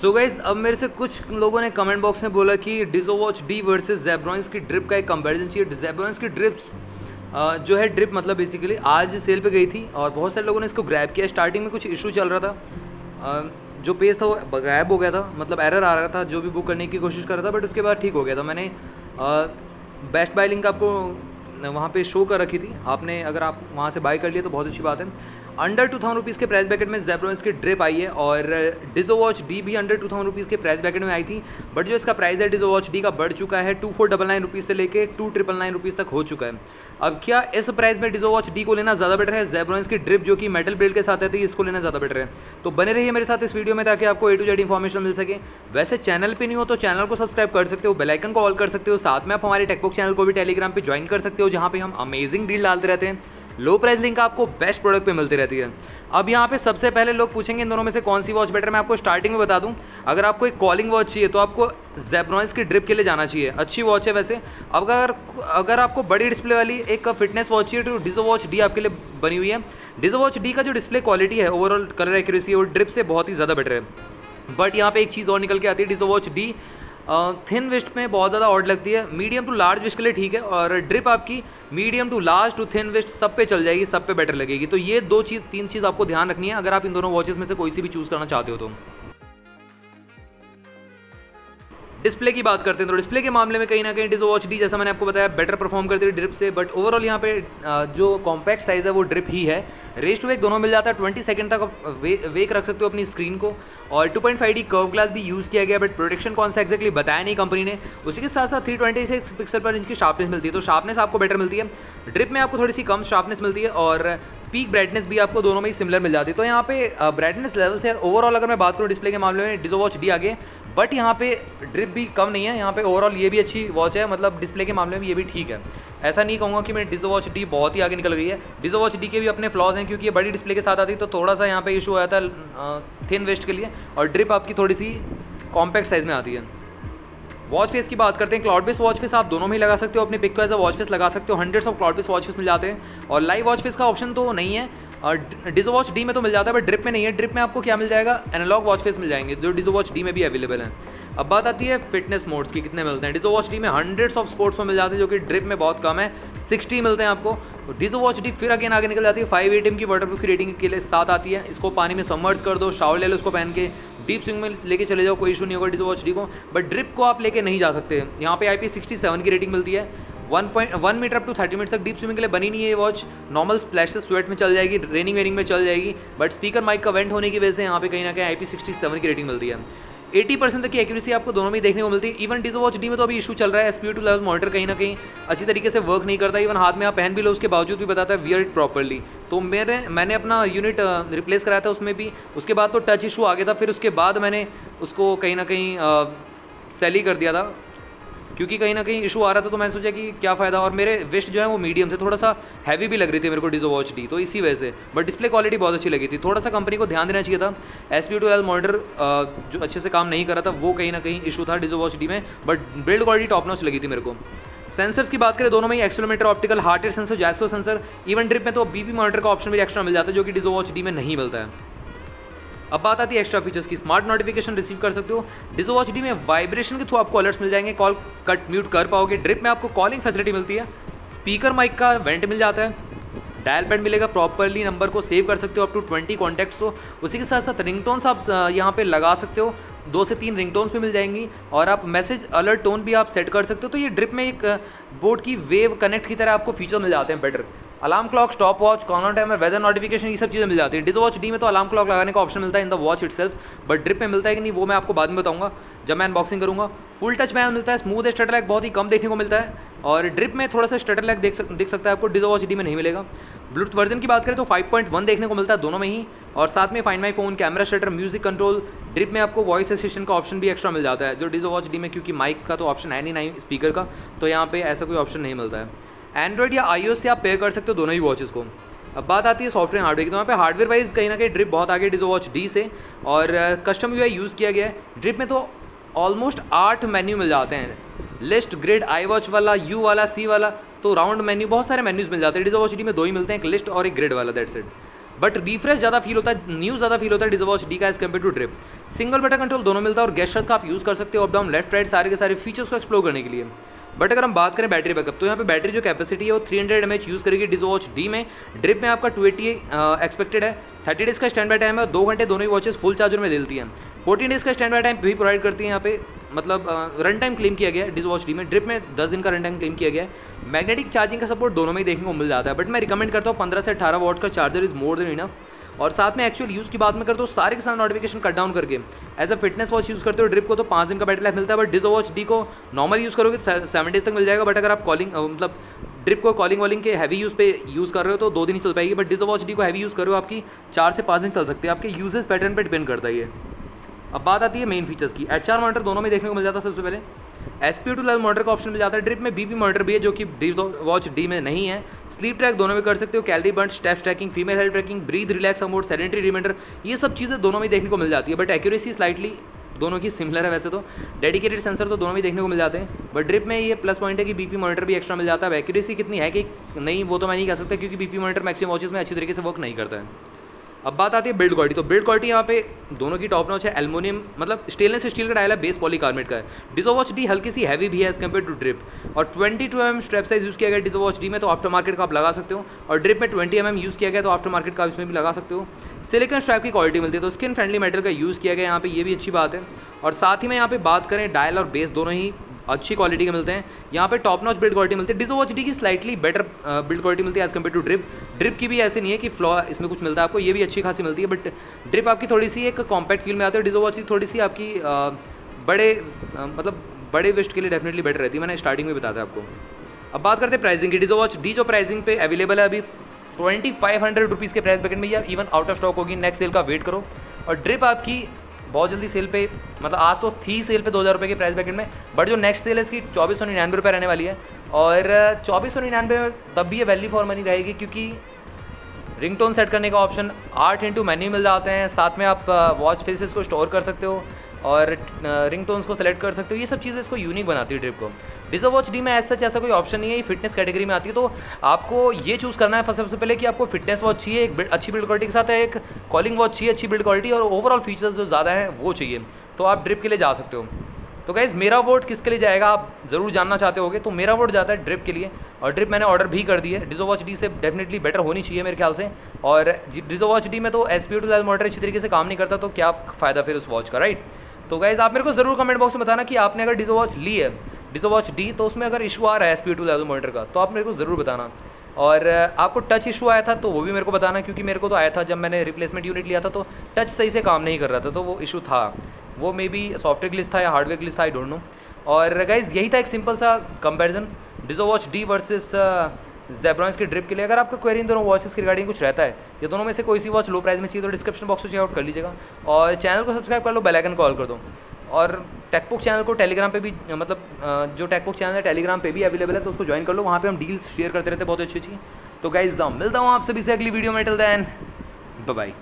So guys, अब मेरे से कुछ लोगों ने कमेंट बॉक्स में बोला कि डिजो वॉच डी वर्सेस ज़ेब्रॉनिक्स की ड्रिप का एक कंपैरिजन चाहिए। ज़ेब्रॉनिक्स की ड्रिप्स जो है ड्रिप मतलब बेसिकली आज सेल पे गई थी और बहुत सारे लोगों ने इसको ग्रैब किया। स्टार्टिंग में कुछ इशू चल रहा था, जो पेज था वो गायब हो गया था, मतलब एरर आ रहा था जो भी बुक करने की कोशिश कर रहा था, बट उसके बाद ठीक हो गया था। मैंने बेस्ट बाय लिंक आपको वहाँ पे शो कर रखी थी, आपने अगर आप वहाँ से बाय कर लिया तो बहुत अच्छी बात है। अंडर 2000 रुपीज़ के प्राइस ब्रैकेट में ज़ेब्रॉनिक्स की ड्रिप आई है और डिजो वॉच डी भी अंडर 2000 रुपीज़ के प्राइस ब्रैकेट में आई थी, बट जो इसका प्राइस है डिजो वॉच डी का बढ़ चुका है 2499 रुपीज़ से लेके 2999 रुपीज़ तक हो चुका है। अब क्या इस प्राइस में डिजो वॉच डी को लेना ज़्यादा बेटर है, ज़ेब्रॉनिक्स की ड्रिप जो कि मेटल बिल्ड के साथ आती है इसको लेना ज़्यादा बेटर है? तो बने रहिए मेरे साथ इस वीडियो में ताकि आपको A to Z इन्फॉर्मेशन मिल सके। वैसे चैनल पे नहीं हो तो चैनल को सब्सक्राइब कर सकते हो, बेल आइकन को ऑल कर सकते हो, साथ में आप हमारे टेकबुक चैनल को भी टेलीग्राम पे ज्वाइन कर सकते हो जहाँ पे हम अमेजिंग डील डालते रहते हैं। लो प्राइस लिंक आपको बेस्ट प्रोडक्ट पे मिलती रहती है। अब यहाँ पे सबसे पहले लोग पूछेंगे इन दोनों में से कौन सी वॉच बेटर। मैं आपको स्टार्टिंग में बता दूं, अगर आपको एक कॉलिंग वॉच चाहिए तो आपको ज़ेब्रॉनिक्स की ड्रिप के लिए जाना चाहिए, अच्छी वॉच है वैसे। अब अगर आपको बड़ी डिस्प्ले वाली एक फिटनेस वॉच चाहिए तो डिजो वॉच डी आपके लिए बनी हुई है। डिजो वॉच डी का जो डिस्प्ले क्वालिटी है, ओवरऑल कलर एक्यूरेसी है, वो ड्रिप से बहुत ही ज़्यादा बेटर है। बट यहाँ पे एक चीज़ और निकल के आती है, डिजो वॉच डी थिन वेस्ट में बहुत ज़्यादा ऑड लगती है। मीडियम टू लार्ज वेस्ट के लिए ठीक है, और ड्रिप आपकी medium to large to thin waist सब पे चल जाएगी, सब पे बेटर लगेगी। तो ये तीन चीज़ आपको ध्यान रखनी है अगर आप इन दोनों वॉचेस में से कोई सी भी चूज़ करना चाहते हो तो। डिस्प्ले की बात करते हैं तो डिस्प्ले के मामले में कहीं ना कहीं डिजो वॉच डी जैसा मैंने आपको बताया बेटर परफॉर्म करती है ड्रिप से, बट ओवरऑल यहाँ पे जो कॉम्पैक्ट साइज़ है वो ड्रिप ही है। रेस टू वेक दोनों मिल जाता है, 20 सेकंड तक आप वेक रख सकते हो अपनी स्क्रीन को, और 2.5D कर्व ग्लास भी यूज़ किया गया, बट प्रोटेक्शन कौन सा एक्जैक्टली बताया नहीं कंपनी ने। उसी के साथ साथ 326 पिक्सल पर इंच की शार्पनेस मिलती है, तो शार्पनेस आपको बेटर मिलती है। ड्रिप में आपको थोड़ी सी कम शार्पनेस मिलती है और पीक ब्राइटनेस भी आपको दोनों में ही सिमिलर मिल जाती है। तो यहाँ पे ब्राइटनेस लेवल से ओवरऑल अगर मैं बात करूँ डिस्प्ले के मामले में डिजो वॉच डी आगे, बट यहाँ पे ड्रिप भी कम नहीं है। यहाँ पे ओवरऑल ये भी अच्छी वॉच है, मतलब डिस्प्ले के मामले में ये भी ठीक है। ऐसा नहीं कहूँगा कि मैं डिजो वॉच डी बहुत ही आगे निकल गई है। डिजो वॉच डी के भी अपने फ्लॉज हैं, क्योंकि ये बड़ी डिस्प्ले के साथ आती है तो थोड़ा सा यहाँ पे इशू आया था थिन वेस्ट के लिए, और ड्रिप आपकी थोड़ी सी कॉम्पैक्ट साइज़ में आती है। वॉच फेस की बात करते हैं, क्लाउड बेस वॉच फेस आप दोनों में ही लगा सकते हो, अपने पिक को एज अ वॉच फेस लगा सकते हो। Hundreds of cloud base watch face मिल जाते हैं, और लाइव वॉच फेस का ऑप्शन तो नहीं है, और डिजो वॉच डी में तो मिल जाता है बट ड्रिप में नहीं है। ड्रिप में आपको क्या मिल जाएगा, एनालॉग वॉच फेस मिल जाएंगे जो डिजो वॉच डी में भी अवेलेबल है। अब बात आती है फिटनेस मोड्स की, कितने मिलते हैं। डिजो वॉच डी में हंड्रेड्स ऑफ स्पोर्ट्स में मिल जाते हैं, जो कि ड्रिप में बहुत कम है, 60 मिलते हैं आपको। डिजो वॉच डी फिर अगेन आगे निकल जाती है, 5 ATM की वाटरप्रूफ की रेटिंग के लिए साथ आती है। इसको पानी में सबमर्ज कर दो, शावर ले लो उसको पहन के, डीप स्विंग में लेके चले जाओ, कोई इशू नहीं होगा डिजो वॉच डी को। बट ड्रिप को आप लेके नहीं जा सकते। यहाँ पे IP67 की रेटिंग मिलती है। 1 मीटर अप टू 30 मिनट तक डीप स्विमिंग के लिए बनी नहीं है ये वॉच। नॉर्मल स्प्लैश से स्वेट में चल जाएगी, रेनिंग वेनिंग में चल जाएगी, बट स्पीकर माइक का वेंट होने की वजह से यहाँ पे कहीं ना कहीं IP67 की रेटिंग मिलती है। 80% तक की एक्यूरेसी आपको दोनों में देखने को मिलती है। इवन डिजो वॉच डी में तो अभी इशू चल रहा है, SpO2 लेवल मॉनिटर कहीं ना कहीं अच्छी तरीके से वर्क नहीं करता। इवन हाथ में आप पहन भी लो उसके बावजूद भी बताता है वियर इट प्रॉपरली। तो मैंने अपना यूनिट रिप्लेस कराया था उसमें भी, उसके बाद तो टच इशू आ गया था, फिर उसके बाद मैंने उसको कहीं ना कहीं सेल ही कर दिया था, क्योंकि कहीं ना कहीं इशू आ रहा था। तो मैंने सोचा कि क्या फ़ायदा, और मेरे वेस्ट जो है वो मीडियम थे, थोड़ा सा हैवी भी लग रही थी मेरे को डिजो वॉच डी, तो इसी वजह से। बट डिस्प्ले क्वालिटी बहुत अच्छी लगी थी, थोड़ा सा कंपनी को ध्यान देना चाहिए था। SpO2 लेवल मॉनिटर जो अच्छे से काम नहीं कर रहा था, वो कहीं ना कहीं इशू था डिजो वॉच डी में, but build quality top notch लगी थी मेरे को। सेंसर्स की बात करें, दोनों में ही accelerometer, optical, heart rate sensor, जैस्को सेंसर। इवन ड्रिप में तो BP मॉनिटर का ऑप्शन भी एक्स्ट्रा मिल जाता है, जो कि डिजो वॉच डी में नहीं मिलता है। अब बात आती है एक्स्ट्रा फीचर्स की, स्मार्ट नोटिफिकेशन रिसीव कर सकते हो। डिजो वॉच डी में वाइब्रेशन के थ्रू आपको अलर्ट्स मिल जाएंगे, कॉल कट म्यूट कर पाओगे। ड्रिप में आपको कॉलिंग फैसिलिटी मिलती है, स्पीकर माइक का वेंट मिल जाता है, डायल पैड मिलेगा, प्रॉपरली नंबर को सेव कर सकते हो अप टू 20 कॉन्टैक्ट्स हो। उसी के साथ साथ रिंगटोन्स आप यहाँ पे लगा सकते हो, 2 से 3 रिंगटोन्स भी मिल जाएंगी, और आप मैसेज अलर्ट टोन भी आप सेट कर सकते हो। तो ये ड्रिप में एक बोर्ड की वेव कनेक्ट की तरह आपको फीचर मिल जाते हैं better. Alarm clock, stop watch, corner timer, weather notification, ये सब चीज़ें मिल जाती है। डिजो वॉच डी में तो अलार्म क्लॉक लगाने का ऑप्शन मिलता है in the watch itself, but drip में मिलता है कि नहीं वो मैं आपको बाद में बताऊंगा जब मैं अनबॉक्सिंग करूंगा। फुल टच पैनल मिलता है, स्मूथ स्टटर लैग बहुत ही कम देखने को मिलता है, और ड्रिप में थोड़ा सा स्टटर लैग दिख सकता है आपको, डिजो वॉच डी में नहीं मिलेगा। ब्लूटूथ वर्जन की बात करें तो 5.1 देखने को मिलता है दोनों में ही, और साथ में find my phone, camera shutter, music control. Drip में आपको वॉइस असिस्टेंट का ऑप्शन भी एक्स्ट्रा मिल जाता है, जो डिजो वॉच डी में क्योंकि माइक का तो ऑप्शन है नहीं स्पीकर का, तो यहाँ पे ऐसा कोई ऑप्शन नहीं मिलता है। एंड्रॉइड या iOS से आप पेयर कर सकते हो दोनों ही वॉचेस को। अब बात आती है सॉफ्टवेयर हार्डवेयर की, तो यहाँ पे हार्डवेयर वाइज कहीं ना कहीं ड्रिप बहुत आगे डिजो वॉच डी से, और कस्टम UI यूज़ किया गया है। ड्रिप में तो ऑलमोस्ट 8 मेन्यू मिल जाते हैं, लिस्ट, ग्रिड, आई वॉच वाला, U वाला, C वाला, तो राउंड मेन्यू, बहुत सारे मेन्यूज़ मिल जाते हैं। डिजो वॉच डी में 2 ही मिलते हैं, एक लिस्ट और एक ग्रिड वाला, दैट्स इट। बट रिफ्रेश ज़्यादा फील होता है, न्यू ज़्यादा फील होता है डिज़ो वॉच डी का as compared to Drip. Single button control दोनों मिलता है और गेस्चर्स का आप यूज़ कर सकते हो अप डाउन लेफ्ट राइट सारे के सारे फीचर्स को एक्सप्लोर करने के लिए। बट अगर हम बात करें बैटरी बैकअप, तो यहाँ पे बैटरी जो कैपेसिटी है वो 300 mAh यूज़ करेगी डिज़ो वॉच डी में। ड्रिप में आपका 280 एक्सपेक्टेड है। 30 डेज़ का स्टैंड बाय टाइम है, 2 घंटे दोनों ही वॉचेस फुल चार्जर में ले लेती हैं। 14 डेज़ का स्टैंड बाय टाइम भी प्रोवाइड करती है यहाँ पे, मतलब रन टाइम क्लेम किया गया है डिज़ो वॉच डी में। ड्रिप में 10 दिन का रन टाइम क्लेम किया गया है। मैग्नेटिक चार्जिंग का सपोर्ट दोनों में ही देखने को मिल जाता है, बट मैं रिकमेंड करता हूँ 15 से 18 वॉट का charger is more than enough. और साथ में एक्चुअल यूज़ की बात मैं करता हूँ सारे के साथ नोटिफिकेशन कट डाउन करके as a fitness watch use करते हो ड्रिप को तो 5 दिन का बैटरी लाइफ मिलता है। बट डिज़ो वॉच डी को नॉर्मल यूज़ करोगे तो 7 डेज़ तक मिल जाएगा। बट अगर आप कॉलिंग मतलब ड्रिप को कॉलिंग वॉलिंग के हैवी यूज़ पे यूज़ कर रहे हो तो 2 दिन ही चल पाएगी। बट डिज़ो वॉच डी को हैवी यूज़ करो आपकी 4 से 5 दिन चल सकती है, आपके यूजेस पैटर्न पर डिपेंड करता है ये। अब बात आती है मेन फीचर्स की। HR मॉनिटर दोनों में देखने को मिल जाता है। सबसे पहले SpO2 लेवल मॉनिटर का ऑप्शन मिल जाता है। ड्रिप में BP मॉनिटर भी है जो कि डिज़ो वॉच डी में नहीं है। स्लीप ट्रैक दोनों में कर सकते हो, calorie burn, steps tracking, female health tracking, breathe relax mode, sedentary reminder, ये सब चीज़ें दोनों में देखने को मिल जाती है। बट एक्यूरेसी स्लाइटली दोनों की सिमिलर है वैसे तो। डेडिकेटेड सेंसर तो दोनों में देखने को मिल जाते हैं। बट ड्रिप में ये प्लस पॉइंट है कि BP मॉनिटर भी एक्स्ट्रा मिल जाता है। एक्यूरेसी कितनी है कि नहीं वो तो मैं नहीं कह सकता क्योंकि BP मॉनिटर मैक्सिमम वॉचेस में अच्छी तरीके से वर्क नहीं करता है। अब बात आती है बिल्ड क्वालिटी। तो बिल्ड क्वालिटी यहाँ पे दोनों की टॉप नॉच है। एल्युमिनियम मतलब स्टेनलेस स्टील का डायल है, बेस पॉलीकार्बोनेट का है। डिज़ो वॉच डी हल्की सी हैवी भी है एज कम्पेयर टू ड्रिप। और 22 mm स्ट्रैप साइज यूज़ किया गया डिज़ो वॉच डी में, तो आफ्टर मार्केट का आप लगा सकते हो। और ड्रिप में 20 mm यूज़ किया गया तो आफ्टर मार्केट का इसमें भी लगा सकते हो। सिलिकॉन स्ट्रैप की क्वालिटी मिलती है, तो स्किन फ्रेंडली मेटल का यूज़ किया गया यहाँ पे, ये भी अच्छी बात है। और साथ ही में यहाँ पे बात करें डायल और बेस दोनों ही अच्छी क्वालिटी के मिलते हैं। यहाँ पे टॉप नॉच बिल्ड क्वालिटी मिलती है। डिज़ो वॉच डी की स्लाइटली बेटर बिल्ड क्वालिटी मिलती है as compared to Drip. Drip की भी ऐसे नहीं है कि फ्लॉ इसमें कुछ मिलता है आपको, ये भी अच्छी खासी मिलती है। बट ड्रिप आपकी थोड़ी सी एक कॉम्पैक्ट फील में आती है। डिज़ो वॉच की थोड़ी सी आपकी मतलब बड़े वेस्ट के लिए डेफिनेटली बेटर रहती है, मैंने स्टार्टिंग में बताया था आपको। अब बात करते हैं प्राइसिंग की। डिज़ो वॉच डी जो प्राइसिंग पे अवेलेबल है अभी 2500 रुपीज़ के प्राइस ब्रैकेट में, या इवन आउट ऑफ स्टॉक होगी, नेक्स्ट सेल का वेट करो। और ड्रिप आपकी बहुत जल्दी सेल पे, मतलब आज तो थी सेल पे 2000 रुपये के प्राइस ब्रैकेट में, बट जो नेक्स्ट सेल है इसकी 2499 रुपये रहने वाली है। और 2499 में तब भी ये वैल्यू फॉर मनी रहेगी क्योंकि रिंगटोन सेट करने का ऑप्शन 8x मेन्यू मिल जाते हैं। साथ में आप वॉच फेसेस को स्टोर कर सकते हो और रिंगटोन्स को सेलेक्ट कर सकते हो। ये सब चीज़ें इसको यूनिक बनाती है ड्रिप को। डिज़ो वॉच डी में ऐसा कोई ऑप्शन नहीं है, ये फिटनेस कैटेगरी में आती है। तो आपको ये चूज़ करना है सबसे पहले कि आपको फिटनेस वॉच चाहिए एक अच्छी बिल्ड क्वालिटी के साथ, है एक कॉलिंग वॉच चाहिए अच्छी बिल्ड क्वालिटी, और ओवरऑल फीचर्स जो ज़्यादा है वो चाहिए, तो आप ड्रिप के लिए जा सकते हो। तो गाइज़ मेरा वोट किसके लिए जाएगा आप ज़रूर जानना चाहते होगे, तो मेरा वोट जाता है ड्रिप के लिए। और ड्रिप मैंने ऑर्डर भी कर दी है। डिज़ो वॉच डी से डेफिनेटली बेटर होनी चाहिए मेरे ख्याल से। और डिज़ो वॉच डी में तो SpO2 लेवल मॉनिटर अच्छी तरीके से काम नहीं करता, तो क्या फ़ायदा फिर उस वॉच का, राइट। तो गाइज़ आप मेरे को ज़रूर कमेंट बॉक्स में बताना कि आपने अगर डिज़ो वॉच ली है, डिज़ो वॉच डी, तो उसमें अगर इशू आ रहा है SpO2 लेवल मॉनिटर का, तो आप मेरे को ज़रूर बताना। और आपको टच इशू आया था तो वो भी मेरे को बताना, क्योंकि मेरे को तो आया था जब मैंने रिप्लेसमेंट यूनिट लिया था तो टच सही से काम नहीं कर रहा था, तो वो इशू था। वो मे बी सॉफ्टवेयर ग्लिच था या हार्डवेयर ग्लिच था, आई डोंट नो। और गाइज़ यही था एक सिंपल सा comparison Dizo watch D versus Zebronics की ड्रिप के लिए। अगर आपका क्वेरी इन दोनों वॉचेस के रिगार्डिंग कुछ रहता है, ये दोनों में से कोई सी वॉच लो प्राइस में चाहिए, तो डिस्क्रिप्शन बॉक्स में चेकआउट कर लीजिएगा। और चैनल को सब्सक्राइब कर लो, बेल आइकन कॉल कर दो। और टेकबुक चैनल को टेलीग्राम पे भी, मतलब जो टेकबुक चैनल है टेलीग्राम पे भी अवेलेबल है, तो उसको ज्वाइन कर लो, वहाँ पे हम डील्स शेयर करते रहते हैं बहुत अच्छी। तो गाइज़ मिलता हूँ आप सभी से अगली वीडियो में। Till then bye bye.